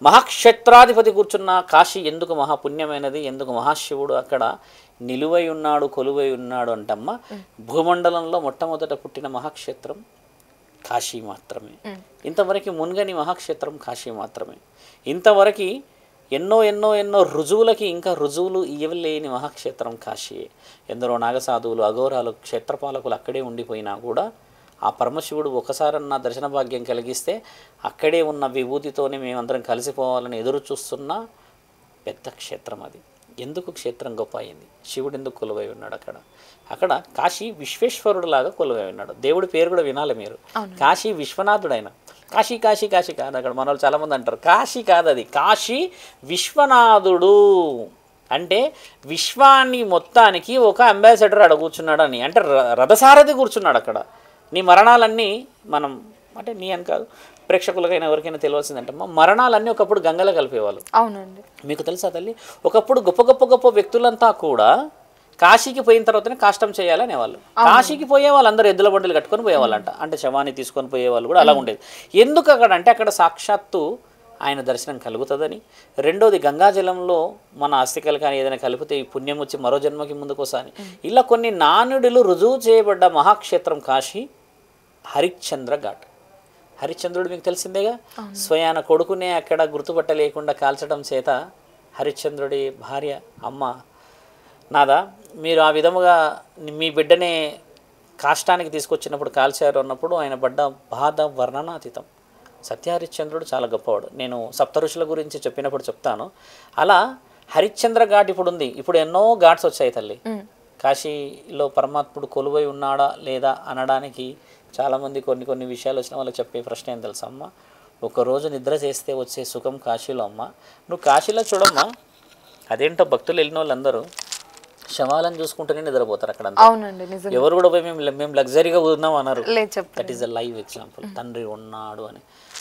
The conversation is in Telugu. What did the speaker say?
మహాక్షేత్రాధిపతి కూర్చున్న కాశీ ఎందుకు మహాపుణ్యమైనది, ఎందుకు మహాశివుడు అక్కడ నిలువై ఉన్నాడు కొలువై ఉన్నాడు అంటమ్మ. భూమండలంలో మొట్టమొదట పుట్టిన మహాక్షేత్రం కాశీ మాత్రమే. ఇంతవరకు మున్గని మహాక్షేత్రం కాశీ మాత్రమే. ఇంతవరకు ఎన్నో ఎన్నో ఎన్నో రుజువులకి ఇంకా రుజువులు ఇవ్వలేని మహాక్షేత్రం కాశీయే. ఎందరో నాగసాధువులు అఘోరాలు క్షేత్రపాలకులు అక్కడే ఉండిపోయినా కూడా ఆ పరమశివుడు ఒకసారన్నా దర్శన భాగ్యం కలిగిస్తే అక్కడే ఉన్న విభూతితోనే మేమందరం కలిసిపోవాలని ఎదురు చూస్తున్న పెద్ద క్షేత్రం అది. ఎందుకు క్షేత్రం గొప్ప అయింది? శివుడు ఎందుకు కొలువై ఉన్నాడు అక్కడ? అక్కడ కాశీ విశ్వేశ్వరుడు లాగా కొలువై ఉన్నాడు. దేవుడి పేరు కూడా వినాలి మీరు. కాశీ విశ్వనాథుడైన కాశీ కాశీ కాశీ కాదు. అక్కడ మన వాళ్ళు చాలామంది అంటారు కాశీ కాదు, అది కాశీ విశ్వనాథుడు. అంటే విశ్వాన్ని మొత్తానికి ఒక అంబాసిడర్ అక్కడ కూర్చున్నాడు అని, అంటే రథసారథి కూర్చున్నాడు అక్కడ. నీ మరణాలన్నీ మనం అంటే నీ అని కాదు, ప్రేక్షకులకైనా ఎవరికైనా తెలియాల్సిందంటే మరణాలన్నీ ఒకప్పుడు గంగలో కలిపేవాళ్ళు. అవునండి. మీకు తెలుసా తల్లి? ఒకప్పుడు గొప్ప గొప్ప గొప్ప వ్యక్తులంతా కూడా కాశీకి పోయిన తర్వాతనే కాష్టం చేయాలనేవాళ్ళు. కాశీకి పోయే వాళ్ళందరూ ఎద్దుల బండులు కట్టుకొని పోయేవాళ్ళంట. అంటే శవాన్ని తీసుకొని పోయేవాళ్ళు కూడా అలా ఉండేది. ఎందుకు అక్కడ అంటే అక్కడ సాక్షాత్తు ఆయన దర్శనం కలుగుతుందని. రెండోది గంగాజలంలో మన అస్థికలు కానీ ఏదైనా కలిపితే ఈ పుణ్యం వచ్చి మరో జన్మకి ముందుకోసాని ఇలా కొన్ని నానుడులు రుజువు చేయబడ్డ మహాక్షేత్రం కాశీ. హరిశ్చంద్ర ఘాట్. హరిశ్చంద్రుడు మీకు తెలిసిందేగా, స్వయాన కొడుకునే అక్కడ గుర్తుపట్టలేకుండా కాల్చడం చేత హరిశ్చంద్రుడి భార్య అమ్మ నాదా మీరు ఆ విధముగా మీ బిడ్డనే కాష్టానికి తీసుకొచ్చినప్పుడు కాల్చారు అన్నప్పుడు ఆయన పడ్డ బాధ వర్ణనాతీతం. సత్యహరిశ్చంద్రుడు చాలా గొప్పవాడు. నేను సప్తఋషుల గురించి చెప్పినప్పుడు చెప్తాను. అలా హరిశ్చంద్ర ఘాట్ ఇప్పుడు ఉంది. ఇప్పుడు ఎన్నో ఘాట్స్ వచ్చాయి తల్లి. కాశీలో పరమాత్ముడు కొలువై ఉన్నాడా లేదా అనడానికి చాలామంది కొన్ని కొన్ని విషయాలు వచ్చిన వాళ్ళకి చెప్పే ప్రశ్న ఏం తెలుసా అమ్మ? ఒకరోజు నిద్ర చేస్తే వచ్చే సుఖం కాశీలో అమ్మ. నువ్వు కాశీలో చూడమ్మా, అదేంటో భక్తులు వెళ్ళిన వాళ్ళందరూ శవాలను చూసుకుంటూనే నిద్రపోతారు అక్కడ. ఎవరు కూడా పోయి మేము లగ్జరీగా ఉన్నాం అన్నారు. That is a live example. తండ్రి ఉన్నాడు అని.